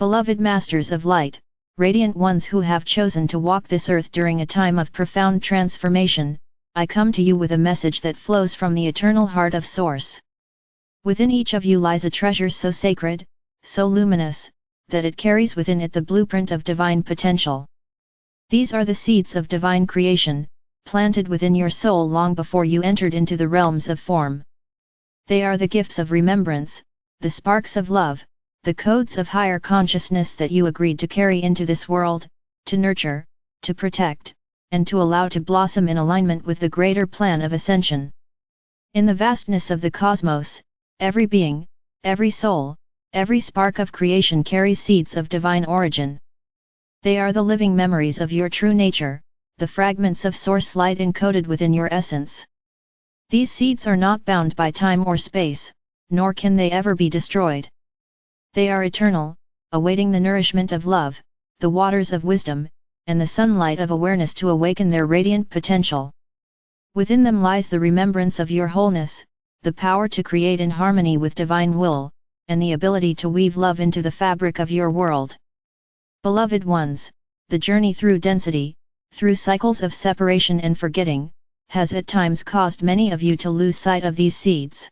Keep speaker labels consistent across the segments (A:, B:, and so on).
A: Beloved Masters of Light, radiant ones who have chosen to walk this earth during a time of profound transformation, I come to you with a message that flows from the eternal heart of Source. Within each of you lies a treasure so sacred, so luminous, that it carries within it the blueprint of divine potential. These are the seeds of divine creation, planted within your soul long before you entered into the realms of form. They are the gifts of remembrance, the sparks of love, the codes of higher consciousness that you agreed to carry into this world, to nurture, to protect, and to allow to blossom in alignment with the greater plan of ascension. In the vastness of the cosmos, every being, every soul, every spark of creation carries seeds of divine origin. They are the living memories of your true nature, the fragments of source light encoded within your essence. These seeds are not bound by time or space, nor can they ever be destroyed. They are eternal, awaiting the nourishment of love, the waters of wisdom, and the sunlight of awareness to awaken their radiant potential. Within them lies the remembrance of your wholeness, the power to create in harmony with divine will, and the ability to weave love into the fabric of your world. Beloved ones, the journey through density, through cycles of separation and forgetting, has at times caused many of you to lose sight of these seeds.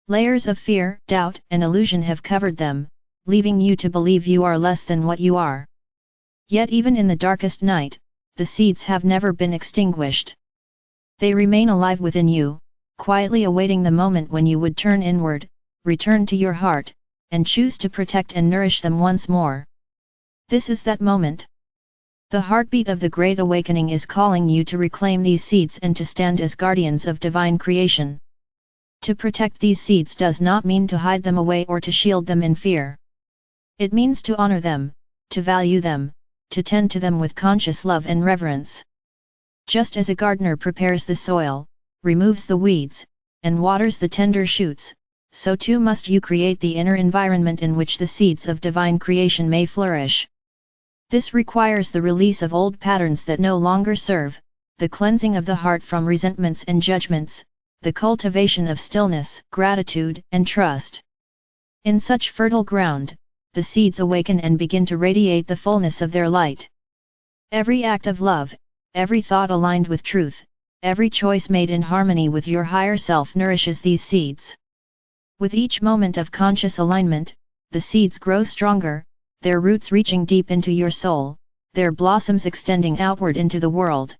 A: Layers of fear, doubt, and illusion have covered them, leaving you to believe you are less than what you are. Yet even in the darkest night, the seeds have never been extinguished. They remain alive within you, quietly awaiting the moment when you would turn inward, return to your heart, and choose to protect and nourish them once more. This is that moment. The heartbeat of the Great Awakening is calling you to reclaim these seeds and to stand as guardians of divine creation. To protect these seeds does not mean to hide them away or to shield them in fear. It means to honor them, to value them, to tend to them with conscious love and reverence. Just as a gardener prepares the soil, removes the weeds, and waters the tender shoots, so too must you create the inner environment in which the seeds of divine creation may flourish. This requires the release of old patterns that no longer serve, the cleansing of the heart from resentments and judgments, the cultivation of stillness, gratitude, and trust. In such fertile ground, the seeds awaken and begin to radiate the fullness of their light. Every act of love, every thought aligned with truth, every choice made in harmony with your higher self nourishes these seeds. With each moment of conscious alignment, the seeds grow stronger, their roots reaching deep into your soul, their blossoms extending outward into the world.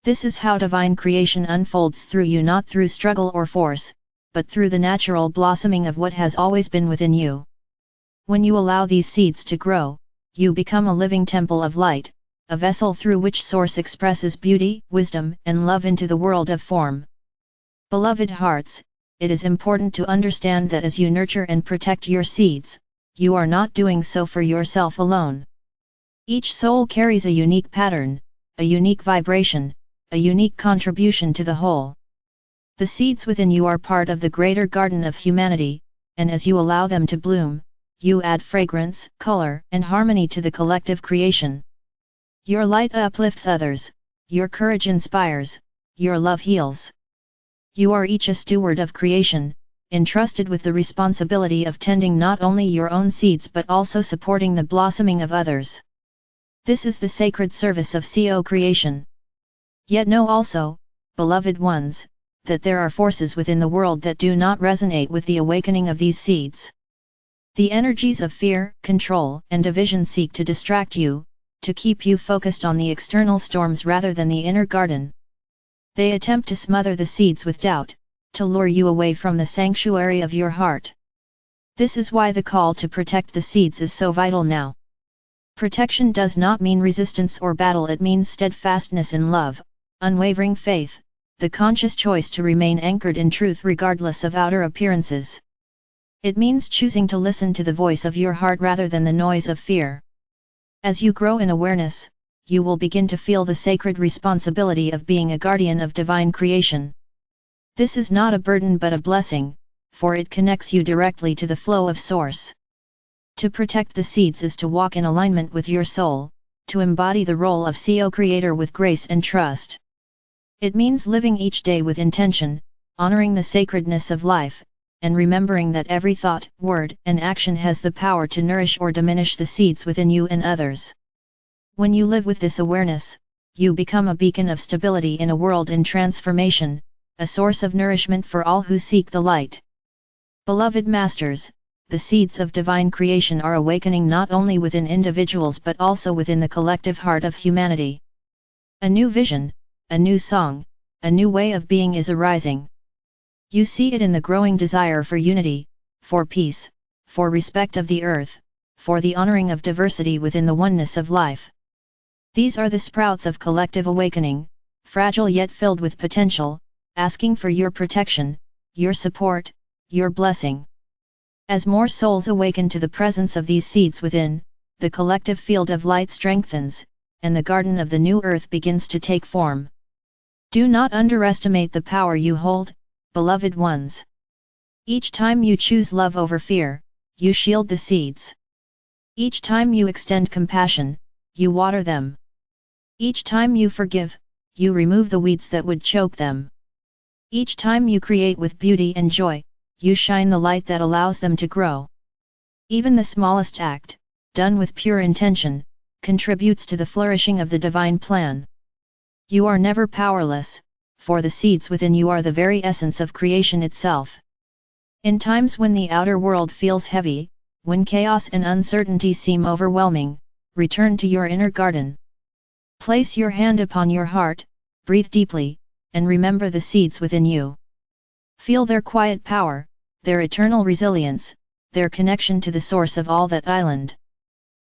A: This is how divine creation unfolds through you, not through struggle or force, but through the natural blossoming of what has always been within you. When you allow these seeds to grow, you become a living temple of light, a vessel through which Source expresses beauty, wisdom, and love into the world of form. Beloved hearts, it is important to understand that as you nurture and protect your seeds, you are not doing so for yourself alone. Each soul carries a unique pattern, a unique vibration, a unique contribution to the whole. The seeds within you are part of the greater garden of humanity, and as you allow them to bloom, you add fragrance, color, and harmony to the collective creation. Your light uplifts others, your courage inspires, your love heals. You are each a steward of creation, entrusted with the responsibility of tending not only your own seeds but also supporting the blossoming of others. This is the sacred service of co-creation. Yet know also, beloved ones, that there are forces within the world that do not resonate with the awakening of these seeds. The energies of fear, control, and division seek to distract you, to keep you focused on the external storms rather than the inner garden. They attempt to smother the seeds with doubt, to lure you away from the sanctuary of your heart. This is why the call to protect the seeds is so vital now. Protection does not mean resistance or battle, it means steadfastness in love, unwavering faith, the conscious choice to remain anchored in truth regardless of outer appearances. It means choosing to listen to the voice of your heart rather than the noise of fear. As you grow in awareness, you will begin to feel the sacred responsibility of being a guardian of divine creation. This is not a burden but a blessing, for it connects you directly to the flow of Source. To protect the seeds is to walk in alignment with your soul, to embody the role of co-creator with grace and trust. It means living each day with intention, honoring the sacredness of life, and remembering that every thought, word, and action has the power to nourish or diminish the seeds within you and others. When you live with this awareness, you become a beacon of stability in a world in transformation, a source of nourishment for all who seek the light. Beloved Masters, the seeds of divine creation are awakening not only within individuals but also within the collective heart of humanity. A new vision, a new song, a new way of being is arising. You see it in the growing desire for unity, for peace, for respect of the earth, for the honoring of diversity within the oneness of life. These are the sprouts of collective awakening, fragile yet filled with potential, asking for your protection, your support, your blessing. As more souls awaken to the presence of these seeds within, the collective field of light strengthens, and the garden of the new earth begins to take form. Do not underestimate the power you hold, beloved ones. Each time you choose love over fear, you shield the seeds. Each time you extend compassion, you water them. Each time you forgive, you remove the weeds that would choke them. Each time you create with beauty and joy, you shine the light that allows them to grow. Even the smallest act, done with pure intention, contributes to the flourishing of the divine plan. You are never powerless, for the seeds within you are the very essence of creation itself. In times when the outer world feels heavy, when chaos and uncertainty seem overwhelming, return to your inner garden. Place your hand upon your heart, breathe deeply, and remember the seeds within you. Feel their quiet power, their eternal resilience, their connection to the source of all that island.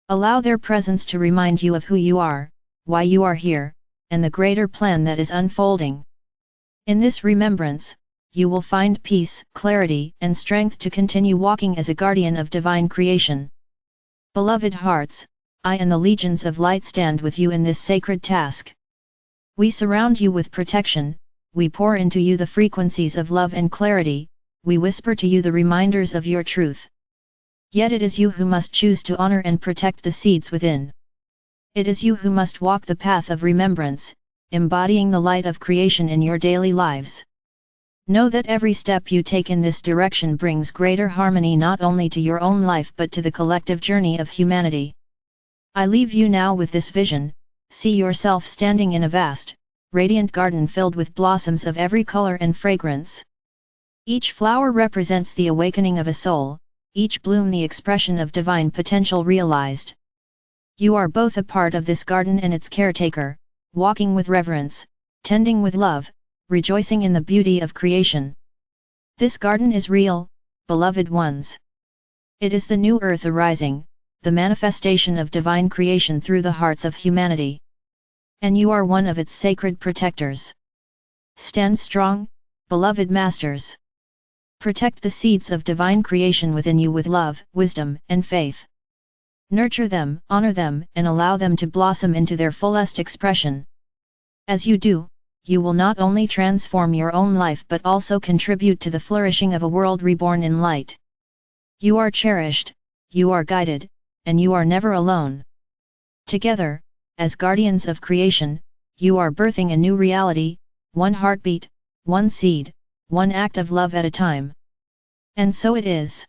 A: Allow their presence to remind you of who you are, why you are here, and the greater plan that is unfolding. In this remembrance, you will find peace, clarity, and strength to continue walking as a guardian of divine creation. Beloved hearts, I and the legions of light stand with you in this sacred task. We surround you with protection, we pour into you the frequencies of love and clarity, we whisper to you the reminders of your truth. Yet it is you who must choose to honor and protect the seeds within. It is you who must walk the path of remembrance, embodying the light of creation in your daily lives. Know that every step you take in this direction brings greater harmony not only to your own life but to the collective journey of humanity. I leave you now with this vision. See yourself standing in a vast, radiant garden filled with blossoms of every color and fragrance. Each flower represents the awakening of a soul, each bloom the expression of divine potential realized. You are both a part of this garden and its caretaker, walking with reverence, tending with love, rejoicing in the beauty of creation. This garden is real, beloved ones. It is the new earth arising, the manifestation of divine creation through the hearts of humanity. And you are one of its sacred protectors. Stand strong, beloved masters. Protect the seeds of divine creation within you with love, wisdom, and faith. Nurture them, honor them, and allow them to blossom into their fullest expression. As you do, you will not only transform your own life but also contribute to the flourishing of a world reborn in light. You are cherished, you are guided, and you are never alone. Together, as guardians of creation, you are birthing a new reality, one heartbeat, one seed, one act of love at a time. And so it is.